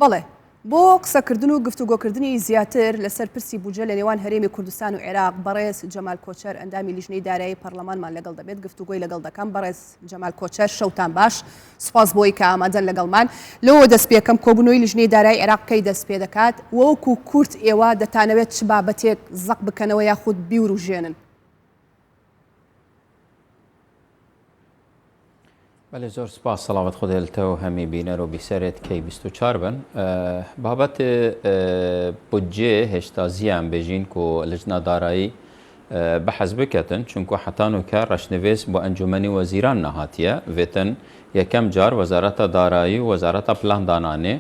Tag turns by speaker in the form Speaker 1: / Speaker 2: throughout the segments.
Speaker 1: بەڵێ بۆ قسەکردن و گفتوگۆکردنی زیاتر لەسەر پرسی بوجە لە نێوان هەرێمی کوردستان و عێراق بەڕێز جەمال کۆچەر ئەندامی لیژنەی دارایی پەرلەمانمان لەگەڵ دەبێت گفتوگۆی لەگەڵ دەکەم بەڕێز جەمال کۆچەر شەوتان باش سوپاس بۆی کە ئامادەن لەگەڵمان لەوە دەست پێکەم کۆبوونەوەی لیژنەی دارایی عێراق کەی دەست پێ دەکات وەکو کورد ئێوە دەتانەوێت چ بابەتێک زەق بکەنەوە یاخود بیوروژێنن.
Speaker 2: بله زۆر سپاس سەڵاوەت خودێلتەوە هەمی بینەر و بیسەرێت کەی 24 بن بابەت بودجێ هێشتا زیان بێژین و لجنە دارایی بەحەز بکەتن چونکو حەتان و کە ڕەشنوێس بۆ ئەنجومەنی وەزیران نەهاتیە وێتن یەکەم جار وەزارەتە دارایی و وەزارەتە پلاندانانێ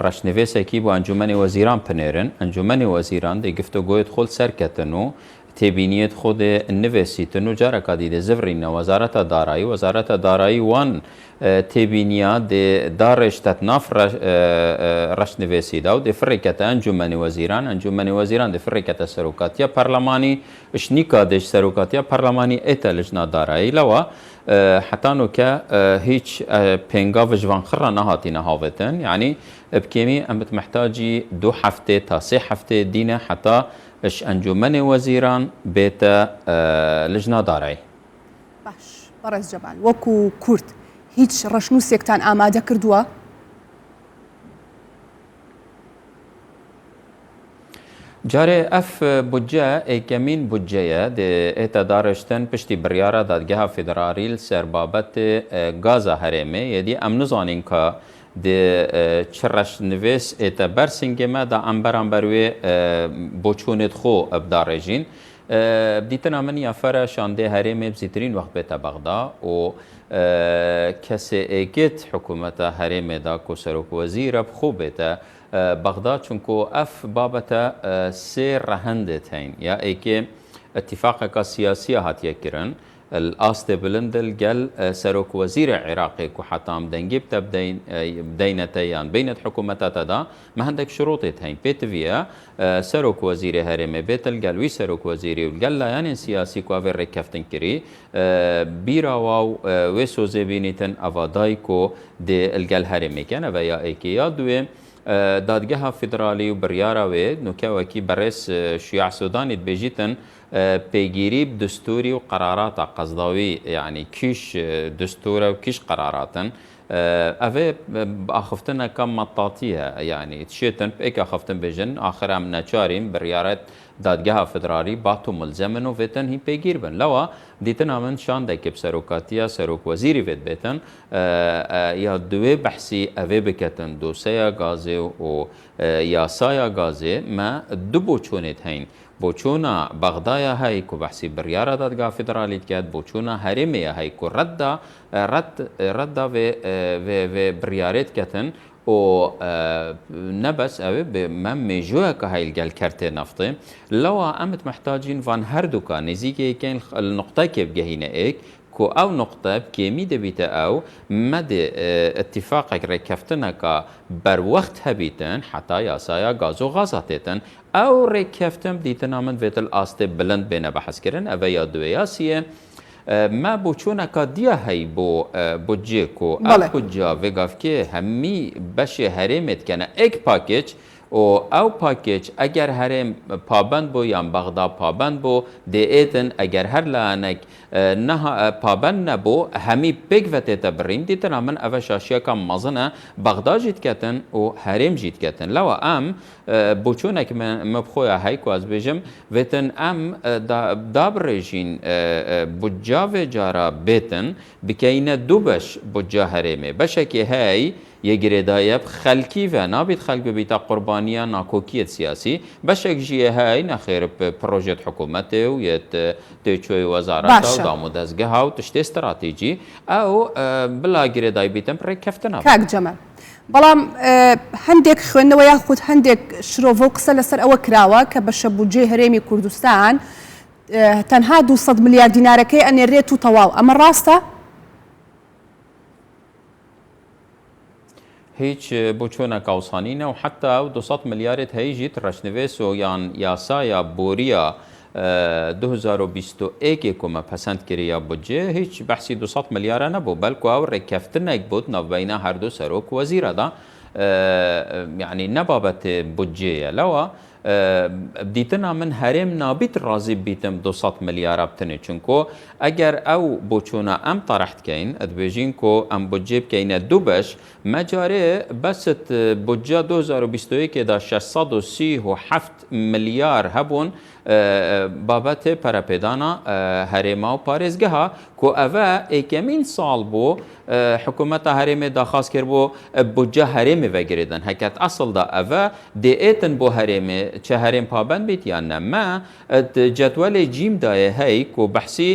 Speaker 2: ڕەشنوێسێکی بۆ ئەنجومەنی وەزیران پنێرن ئەنجومەنی وەزیران دەی گفتوگۆیت خۆل سەرکەتن و تێبینیت خود نوێسیتن و جارەکە دیدە زڤڕینە وەزارەتە دارایی وان تێبینیا داڕێشتەت ناف ڕەشنوێسیدا و دێفڕێکەتە ئەنجومەنی وەزیران دێفڕێکەتە سەرۆکاتیە پەرلەمانی شنیکا دێش سەرۆکاتیە پەرلەمانی ئێتە لژنا دارایی لەوە حتان و کە هیچ پێنگاڤ ژوانخڕە نەهاتینە هاوێتن یعنی بکێمی ئەمت محتاجی 2 هەفتێ تا 3 هەفتێ دینە حتا اش ئەنجومەنی وەزیران بێتە لژنا دارایی.
Speaker 1: باش بەڕێز جەمال وەکو کورد هیچ ڕەشنووسێکتان ئامادە کردووە؟
Speaker 2: جارێ ئەف بودجە ئەیکەمین بودجەیە ئێتە داڕێشتن پشتی بڕیارە دادگەها فیدرالی سەر بابەت گازە هەرێمێ یەدی ئەم نزانین کە چ ڕەشنوێس ئێتە بەرسنگێمە دا ئەمبەرانبەروێ بۆچوونێت خۆ ئەبداڕێژین دیتنا من یافەرە شاندێ هەرێمێ بزیترین وەخت بێتە بەغدا و کەسێ ئێکێت حکوومەتە هەرێمێدا کۆ سەرۆک وەزیرە بخۆ بێتە بەغدا چونکۆ ئەف بابەتە سێ ڕەهەندێت هەین یا ئێکێ اتفاقێکە سیاسیە هاتیەکردن الأصل بلندل قال سروك وزير عراقي وحتى دنجيب تبدين بدينتيان بينت حكومتات دا ما عندك شروط هين بيتفيا سروك وزير هرم بيتل قال وي سروك وزيري وقال لا يعني سياسي كوافر ركفتن كري بيرا واو ويسو زبينيتن افادايكو دي القال هرمي كان ويا ايكيا دوي دادگاه فدرالی و بریاره وید نوکوکی برس شیوع سودانی بيجيتن پیگیری دستوری و قرارات قصداوی يعني كيش دستوره و كيش قراراتن اوه اخفتن كم مطاطيها يعني تشيتن بيك اخفتن بجن اخر من نچارين بريارات دادگاه فدرالی باتو ملزمن و ویتن هی پیگیر بن لوا دیتن آمن شان دکب سروکاتیا سروک وزیری وید بیتن یا دوی بحثی اوه بکتن دوسیا گازه و یاسایا گازه ما دو بوچونت هین بوچونا بغدایا هاي كو بحسي بريارة دادگاه فدرالي تكاد بوچونا هرمية هاي كو رد في بريارات كتن و نبس أوي بمم ميجوها كهاي الجال كارتي نفطي لو أمت محتاجين فان هردوكا نزيكي كان النقطة كيف جهينا إيك كو أو نقطة بكيمي دبيتا أو مد اتفاقك ركفتنا بر وقت هبيتن حتى ياسايا غازو غازاتيتن أو ركفتن ديتنا من فيت الأسطي بلند بين بحث كرن أبا دوياسية ما بوچونا كاديا هاي بو بودجيكو بودجا ويغافكي همي بشه هرمت كان اك باكيج او باكيج اگر هرم پابند بو یا بغدا پابند بو دي ايتن اگر هر لانك نه پابند نبو همي بيك وتتا برين دي ترى من افشاشيا كم مزنه بغدا جيت كتن و هرم جيت كتن لو ام بوچونك مبخويا هايكو از بيجم وتن ام دابرجين بوجا وجارا بيتن بكينه دوبش بوجا هرمه بشكي هاي يجريدايب خلكي ونابد خلق بيتا قربانية ناكوكية سياسي بشك جيه هاي نخير بروجيت حكومته ويت تيشوي وزارته ودامو دزگها وتشتي استراتيجي او بلا جريداي بيتم بركفتنا
Speaker 1: كاك جمال بلام هندك خوينەوە یاخود هەندێک شرۆڤۆ قسە لەسەر ئەوە کراوە کە بە شەبوجێ هەرێمی کوردستان تەنها 200 ملیار دینارەکەی ئەنێرێت و تەواو ئەمە ڕاستە؟
Speaker 2: هیچ بوچونا کاوسانینه و حتی 200 ملیارد هیجیت رشنویس و یان یاسایا بوریا 2021 كما پسند كريا بودجه هيچ بحثي 200 مليار نبو بلكو او ركفتنا بود نبينا هر دو سروك وزير دا يعني نبابت بودجيه لوا بديتنا من هرم نابيت رازي بيتم 200 مليار بتني چونكو اگر او بوچونا ام طرحت كين ادبيجين كو ام بودجيب كين دوبش مجاري بس بودجا 2021 دا 637 مليار هبون بابت پرپیدانا هرما و پارێزگەها کو ئەvە ئێکەمین ساڵ بۆ حکوومەتە هەرێمێ داخواست کرد بۆ بودجە هەرێمێ vegirêdin heket aslda ئەvە دێئێتن بۆ هەرێمێ چه هەرێم پابند بیت یان نەما جدولê cîmdayê hey ku behsî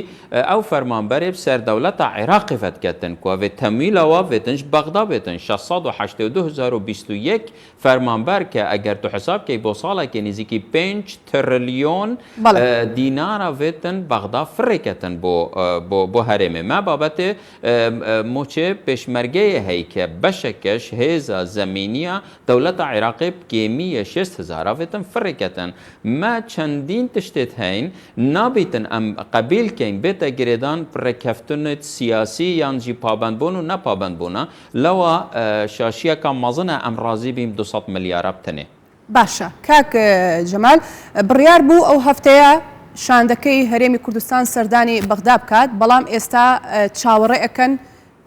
Speaker 2: ew fermanberê serdewleta Iraqê vedketin ku vê temîla wa vêtin ji Bexda bêtin 682,021 fermanber ke eger tu hesab key bo salekê nêzîkî 5 trilyon دینارا ویتن بغدا فرکتن بو هرمه ما بابت موچه پیشمرگه هی که بشکش هیزا زمینیا دولت عراقی کیمی 6,000 ویتن فرکتن ما چندین تشتت هین نابیتن ام قبیل کین بیتا گریدان پرکفتن سیاسی یانجی پابند بونو نه پابند بونا لوا شاشیه که مازنه ام رازی بیم 200 ملیار بتنه
Speaker 1: باشە کاک جەمال بڕیار بوو ئەو هەفتەیە شاندەکەی هەرێمی کوردستان سەردانی بەغدا بکات بەڵام ئێستا چاوەڕێ ئەکەن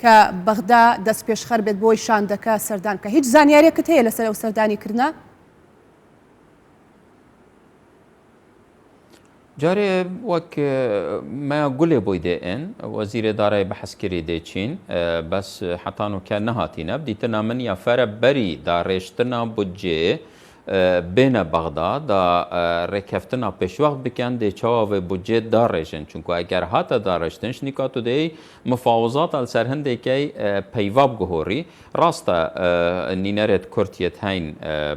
Speaker 1: کە بەغدا دەست پێشخەر بێت بۆی شاندەکە سەردان کە هیچ زانیاریەکت هەیە لەسەر ئەو سەردانیکردنە؟
Speaker 2: جاري وك ما قولي بويدين وزير داري بحسكري ديتشين بس حتى كان نهاتينا بديتنا من يفر بري دارشتنا بودجي بين بغداد دا ركفتنا پیش وقت بکن دی چاو بودجه دارشن چونکو اگر هاتا دارشتنش نکاتو دی مفاوضات السرهند کی پیواب گهوری راستا نینرت کرتیت هین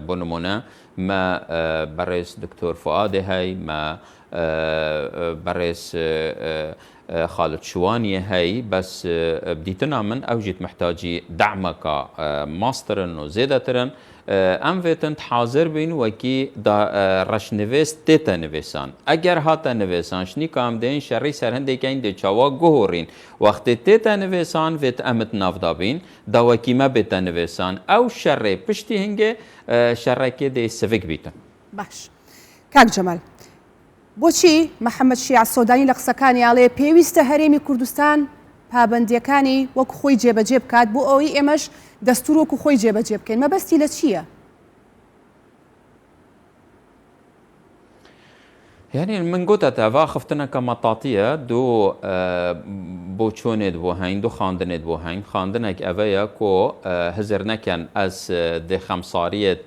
Speaker 2: بنمونه ما برئيس دكتور فؤاد هاي ما برئيس خالد شواني هاي بس بديتنا من اوجت محتاجي دعمك ماسترن وزيدترن ام ویتن حاضر بین وکی دا رشنویس تیتا نویسان اگر هاتا نویسان شنی کام دین شری سرهنده که این دی چاوا گوهورین وقتی تیتا نویسان ویت امت نافدا بین دا وکی ما بیتا نویسان او شری پشتی هنگه شری که دی سویک بیتن
Speaker 1: باش کاک جەمال بۆچی محەممەد شیع سۆدانی لە قسەکانی ئاڵێ پێویستە هەرێمی کوردستان پابەندیەکانی وەکو خۆی جێبەجێ بکات بۆ ئەوەی ئێمەش دەستور وەکو خۆی جێبەجێ بکەین مەبەستی لە چییە؟
Speaker 2: يعني من قلت تافا خفتنا كمطاطية دو بوچوند بو هين دو خاندند بو هين خاندنك أفيا كو هزرنا كان از دي خمسارية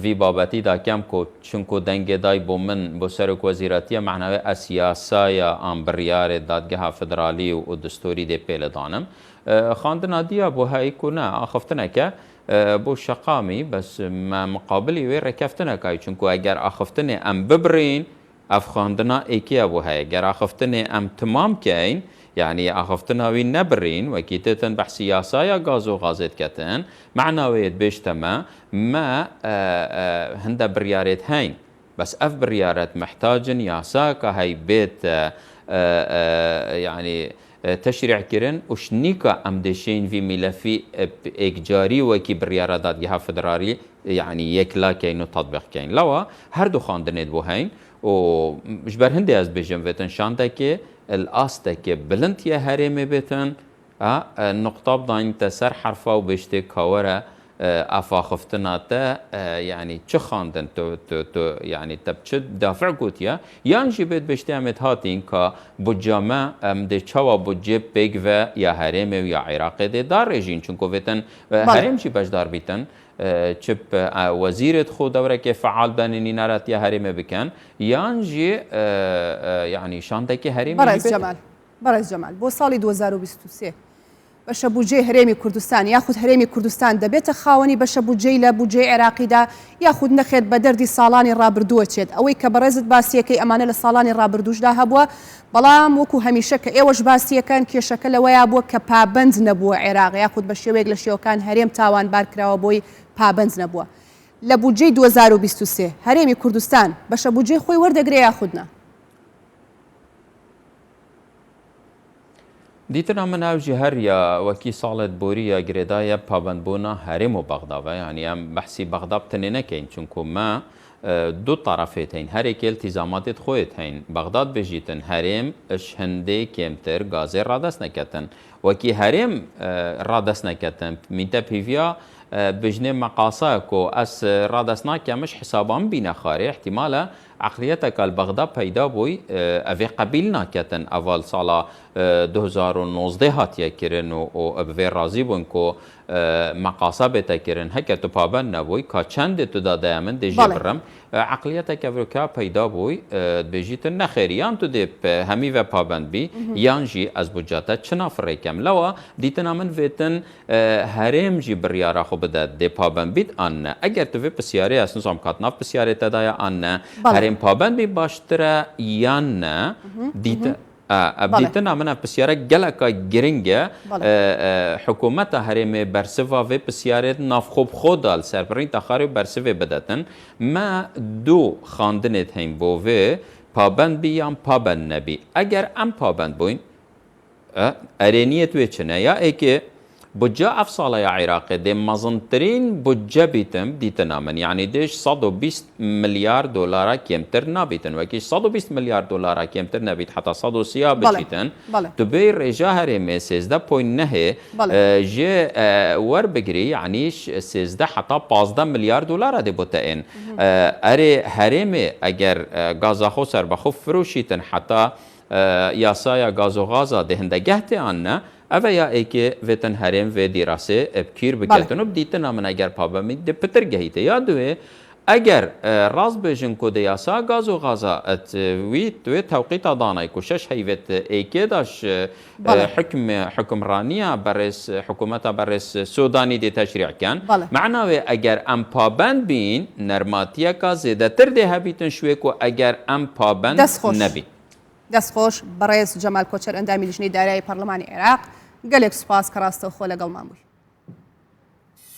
Speaker 2: في بابتي دا كم كو چونكو دنگه داي بو من بو سرك وزيراتية معناوي اسياسايا ام بريار دادگاه فدرالي و دستوري دي بيل دانم خاندنا ديا بو هاي كونا خفتنا كا بو شقامي بس ما مقابلي وي ركفتنا كاي چونكو اگر اخفتني ام ببرين افخاندنا ايكي ابو هاي اگر اخفتني ام تمام كاين يعني اخفتنا وين نبرين وكيتتن بحسياسايا غازو غازت كتن معناويت بيشتما ما هندا بريارات هين بس اف بريارات محتاجن ياساكا هاي بيت يعني تشريع كرن وشنيكا ام دشين في ملفي اكجاري وكي بريارات دادگاه فدرالي يعني يكلا كاين تطبيق كاين لوا هر دو خاندنت بو هين و جبر هندي از بيجن وتن شانتك الاستك بلنتيا هرمي بتن النقطه بداين تسر حرفه وبشتي كوره افاخفتنا يعني چه خاندن تو يعني تبچد دافع گوتیا یان جبت بشتامت هاتین کا بجامه د چوا بجب بگ و یا هرم و یا عراق د دار رژین چونکو وتن هرم چی بجدار بیتن چپ وزیرت خود دوره که فعال بنینی نرات یا هرم بکن یان جی يعني شاندکی هرم
Speaker 1: برز جمال بو ساڵی 2023 بەشە بودجێ هەرێمی کوردستان یاخود هەرێمی کوردستان دەبێتە خاوەنی بەشە بودجێی لە بودجێ عێراقیدا یاخود نەخێت بە دەردی ساڵانی ڕابردووە چێت ئەوەی کە بەڕێزت باسیەکەی ئەمانە لە ساڵانی ڕابردووشدا هەبووە بەڵام وەکو هەمیشە کە ئێوەش باسیەکان کێشەکە لەوەیە بووە کە پابند نەبووە عێراق یاخود بە شێوەیەک لە شێوەکان هەرێم تاوانبار کراوە بۆی پابند نەبووە لە بودجێی 2023 هەرێمی کوردستان بەشە بودجێ خۆی وەردەگرێ یاخودنا
Speaker 2: دیتنا من او جهر یا وکی سالت بوری یا گریدای پابند بونا هرم و بغداد یعنی ام بحثی بغداد تنینه کین چون که ما دو طرفت هین هر یک التزامات خودت هین بغداد بجیتن هرم اش هنده کمتر گازه رادس نکتن وکی هرم رادس نکتن میتا پیویا بجنه مقاصه کو اس رادسنا کمش حسابان بین خاری احتمالا عقليتك البغداد پیدا بوی اوی قبیل نکتن اول سالا 2019 هاتیه کرن و اوی رازی بون که مقاصه بیتا کرن هکه تو پابند نبوی که چند تو داده من دی جبرم عقليتك اوی پیدا بوی بجیتن نخیریان تو دی همی و پابند بی یان جی از بجاتا چنا فریکم لوا دیتنا من ویتن هرم جی بریارا خو بده دی پابند بید آن اگر تو وی پسیاری از نظام کاتناف پسیاری تدایا آن هرم پابند بی باشتره یا نه دیت ابدیتنا من پسیاره گلکا گرینگه حکومت هرم برسوا و پسیاره ناف خوب خودال سرپرین تخاری برسوه بدتن ما دو خاندنت هیم بو و پابند بی یا پابند نبی اگر ام پابند بوین ارینیت و چنه یا ای که بودجه افصال عراق ده مزنترین بودجه بیتم دیتنا من یعنی دیش 120 مليار دلار کمتر نبیتن و که 120 مليار دلار کمتر نبیت حتی 130 بشیتن تو بی رجا هرم 13.9 جه ور بگری یعنی 13 حتی 15 مليار دلار ده بوتین اره هرم اگر گازاخو سر بخو فروشیتن حتی یاسایا گازو غازا ده هندگهت آنه اوه یا ای که ویتن هرم و دیراسه ابکیر بکتن و بدیتن من اگر پابمی ده پتر گهیته یا دوه اگر راز بجن که ده یاسا گاز و غازا ات وی توقیت دانای کشش هیوت ای که داش حکمرانیه برس حکومت برس سودانی ده تشریع کن معناوه اگر ام پابند بین نرماتیه که زیده تر ده هبیتن شوی که اگر ام پابند نبی
Speaker 1: دەستخۆش بەڕێز جەمال کۆچەر ئەندامی لیژنەی دارایی پەرلەمانی عێراق گەلێک سوپاس کە ڕاستەوخۆ لەگەڵمان بووی.